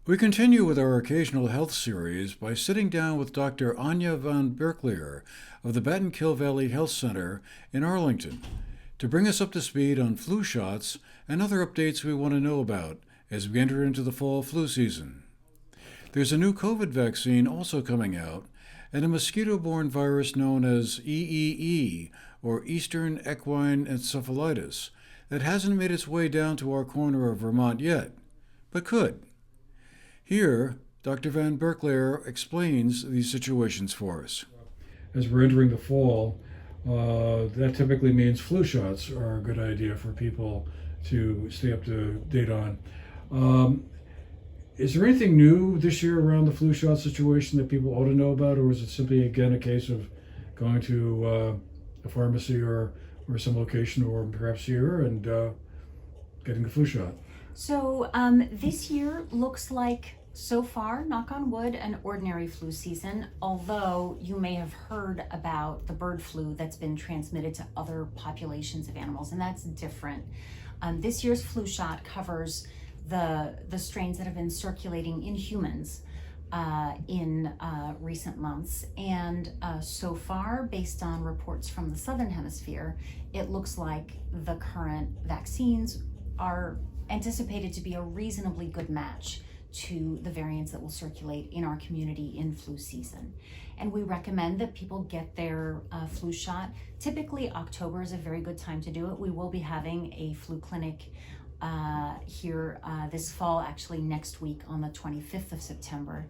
We continue with our occasional health series by sitting down with Dr. Anya van Berkelier of the Battenkill Valley Health Center in Arlington to bring us up to speed on flu shots and other updates we want to know about as we enter into the fall flu season. There's a new COVID vaccine also coming out, and a mosquito-borne virus known as EEE, or Eastern Equine Encephalitis, that hasn't made its way down to our corner of Vermont yet, but could. Here, Dr. Van Berkelier explains these situations for us. As we're entering the fall, that typically means flu shots are a good idea for people to stay up to date on. Is there anything new this year around the flu shot situation that people ought to know about, or is it simply, again, a case of going to a pharmacy or some location, or perhaps here, and getting the flu shot? So this year looks like, so far, knock on wood, an ordinary flu season, although you may have heard about the bird flu that's been transmitted to other populations of animals, and that's different. This year's flu shot covers the strains that have been circulating in humans in recent months, and so far, based on reports from the Southern Hemisphere, it looks like the current vaccines are anticipated to be a reasonably good match to the variants that will circulate in our community in flu season. And we recommend that people get their flu shot. Typically, October is a very good time to do it. We will be having a flu clinic here this fall, actually next week on the 25th of September.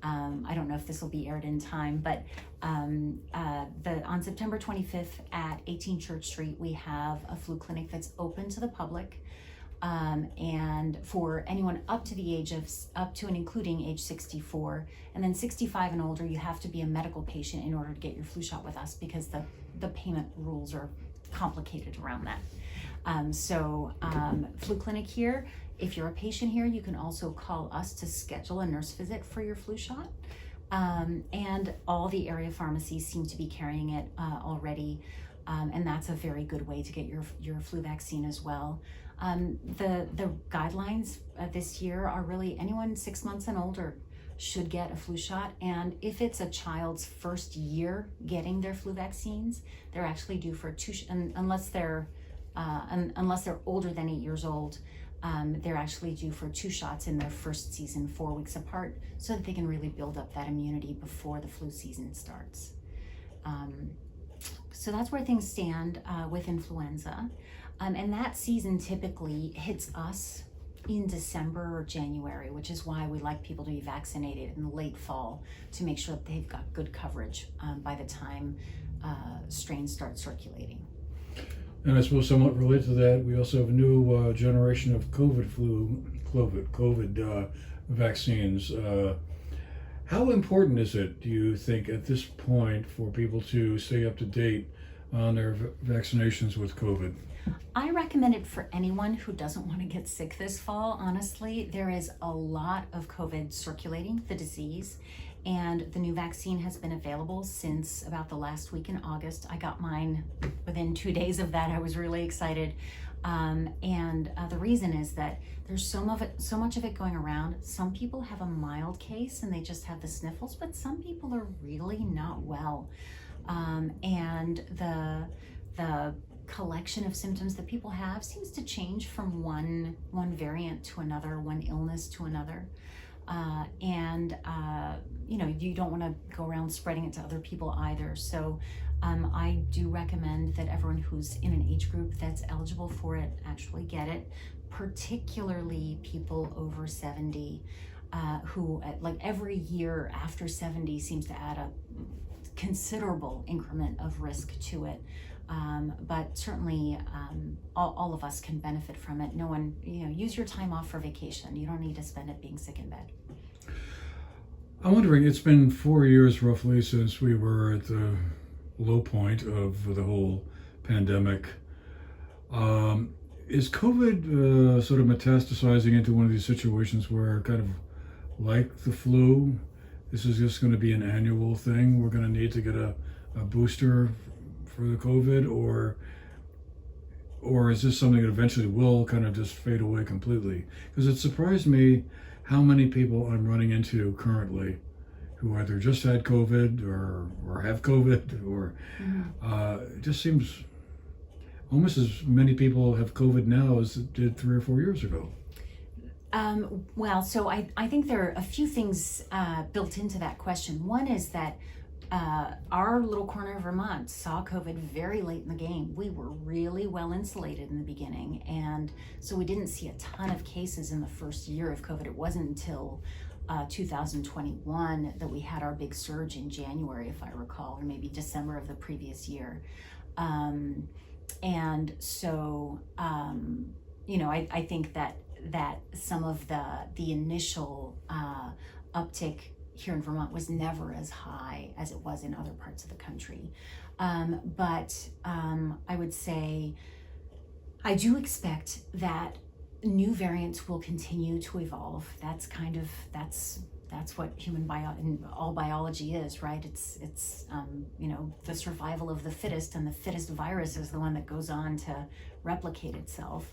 I don't know if this will be aired in time, but on September 25th at 18 Church Street, we have a flu clinic that's open to the public. And for anyone up to and including age 64, and then 65 and older, you have to be a medical patient in order to get your flu shot with us, because the payment rules are complicated around that. Flu clinic here. If you're a patient here, you can also call us to schedule a nurse visit for your flu shot. And all the area pharmacies seem to be carrying it already. And that's a very good way to get your flu vaccine as well. The guidelines this year are really anyone 6 months and older should get a flu shot. And if it's a child's first year getting their flu vaccines, they're actually due for unless they're older than 8 years old, they're actually due for 2 shots in their first season, 4 weeks apart, so that they can really build up that immunity before the flu season starts. So that's where things stand with influenza. And that season typically hits us in December or January, which is why we like people to be vaccinated in the late fall to make sure that they've got good coverage by the time strains start circulating. And I suppose somewhat related to that, we also have a new generation of COVID vaccines. How important is it, do you think, at this point for people to stay up to date on their vaccinations with COVID? I recommend it for anyone who doesn't want to get sick this fall. Honestly, there is a lot of COVID circulating, the disease, and the new vaccine has been available since about the last week in August. I got mine within 2 days of that. I was really excited. The reason is that there's so much of it going around. Some people have a mild case and they just have the sniffles, but some people are really not well. And the collection of symptoms that people have seems to change from one variant to another, one illness to another. You don't want to go around spreading it to other people either. So I do recommend that everyone who's in an age group that's eligible for it actually get it, particularly people over 70, who like every year after 70 seems to add a considerable increment of risk to it. But certainly all of us can benefit from it. No one, use your time off for vacation. You don't need to spend it being sick in bed. I'm wondering, it's been 4 years roughly since we were at the low point of the whole pandemic. Is COVID sort of metastasizing into one of these situations where, kind of like the flu, this is just going to be an annual thing? We're going to need to get a booster for the COVID, or or is this something that eventually will kind of just fade away completely? Because it surprised me how many people I'm running into currently who either just had COVID or have COVID, or it just seems almost as many people have COVID now as it did 3 or 4 years ago. Well, so I think there are a few things built into that question. One is that our little corner of Vermont saw COVID very late in the game. We were really well insulated in the beginning, and so we didn't see a ton of cases in the first year of COVID. It wasn't until 2021 that we had our big surge in January, if I recall, or maybe December of the previous year. And so, I think that some of the initial uptick here in Vermont was never as high as it was in other parts of the country. But I would say I do expect that new variants will continue to evolve. That's what all biology is, right? It's the survival of the fittest, and the fittest virus is the one that goes on to replicate itself.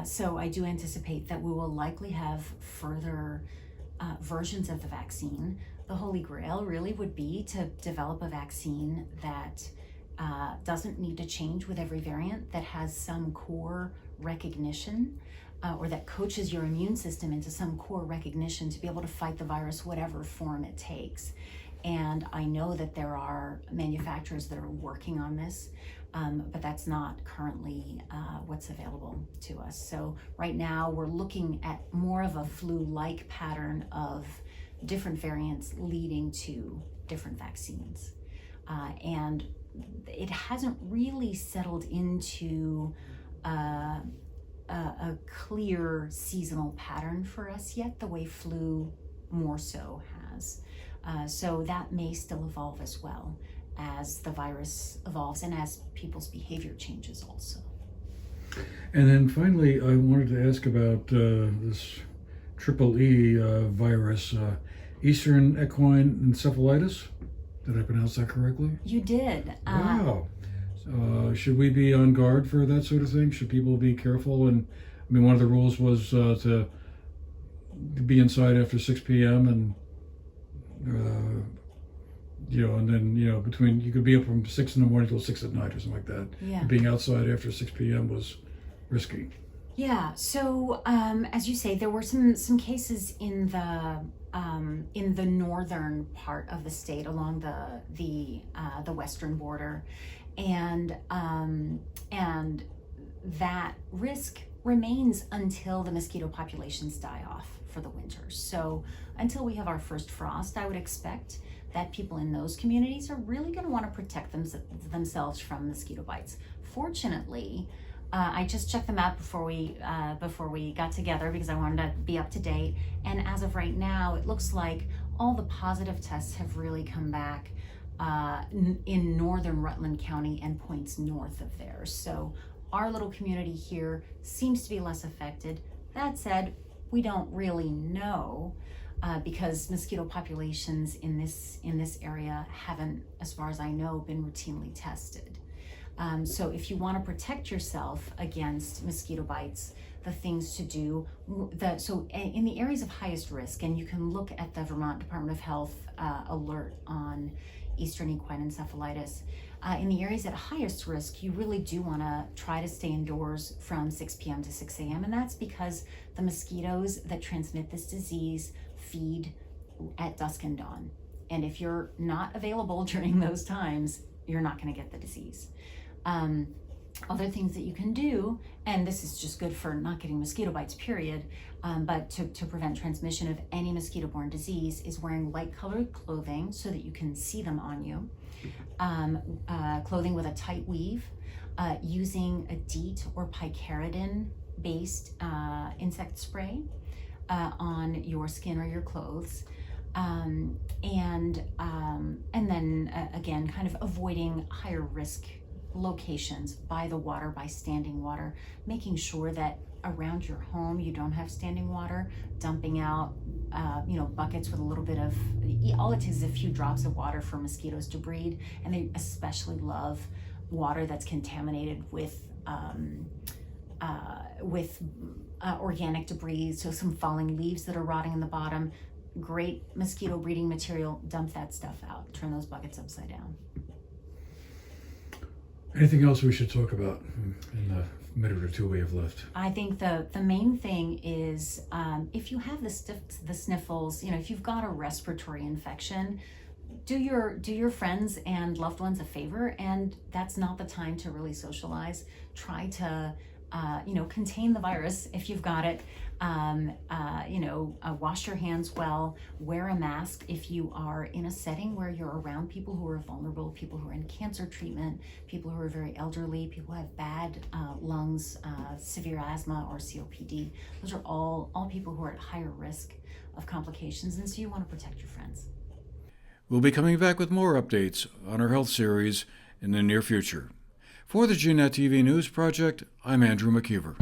So I do anticipate that we will likely have further versions of the vaccine. The holy grail really would be to develop a vaccine that doesn't need to change with every variant, that has some core recognition, or that coaches your immune system into some core recognition to be able to fight the virus, whatever form it takes. And I know that there are manufacturers that are working on this, but that's not currently what's available to us. So right now we're looking at more of a flu-like pattern of different variants leading to different vaccines. And it hasn't really settled into a clear seasonal pattern for us yet, the way flu more so has. So that may still evolve as well as the virus evolves and as people's behavior changes also. And then finally, I wanted to ask about this EEE virus, Eastern equine encephalitis. Did I pronounce that correctly? You did. Wow. Should we be on guard for that sort of thing? Should people be careful? And I mean, one of the rules was to be inside after 6 p.m. and and then between, you could be up from 6 in the morning till 6 at night or something like that. Yeah. Being outside after 6 p.m. was risky. Yeah. So as you say, there were some cases in the northern part of the state along the western border, and that risk remains until the mosquito populations die off for the winter. So until we have our first frost, I would expect that people in those communities are really going to want to protect themselves from mosquito bites. Fortunately, I just checked them out before we got together because I wanted to be up to date. And as of right now, it looks like all the positive tests have really come back in northern Rutland County and points north of there. So our little community here seems to be less affected. That said, we don't really know because mosquito populations in this area haven't, as far as I know, been routinely tested. So if you want to protect yourself against mosquito bites, the things to do, so in the areas of highest risk, and you can look at the Vermont Department of Health alert on Eastern equine encephalitis, in the areas at highest risk, you really do want to try to stay indoors from 6 p.m. to 6 a.m. And that's because the mosquitoes that transmit this disease feed at dusk and dawn. And if you're not available during those times, you're not going to get the disease. Other things that you can do, and this is just good for not getting mosquito bites, period, but to prevent transmission of any mosquito-borne disease, is wearing light-colored clothing so that you can see them on you, clothing with a tight weave, using a DEET or picaridin-based insect spray on your skin or your clothes, and then again, kind of avoiding higher risk locations by the water, by standing water, making sure that around your home you don't have standing water, dumping out buckets with a little bit of, all it takes is a few drops of water for mosquitoes to breed, and they especially love water that's contaminated with organic debris, so some falling leaves that are rotting in the bottom. Great mosquito breeding material. Dump that stuff out. Turn those buckets upside down. Anything else we should talk about in the minute or two we have left? I think the main thing is if you have the sniffles, if you've got a respiratory infection, do your friends and loved ones a favor, and that's not the time to really socialize. Try to contain the virus if you've got it. Wash your hands well, wear a mask if you are in a setting where you're around people who are vulnerable, people who are in cancer treatment, people who are very elderly, people who have bad lungs, severe asthma or COPD. Those are all people who are at higher risk of complications, and so you want to protect your friends. We'll be coming back with more updates on our health series in the near future. For the GNAT-TV News Project, I'm Andrew McKeever.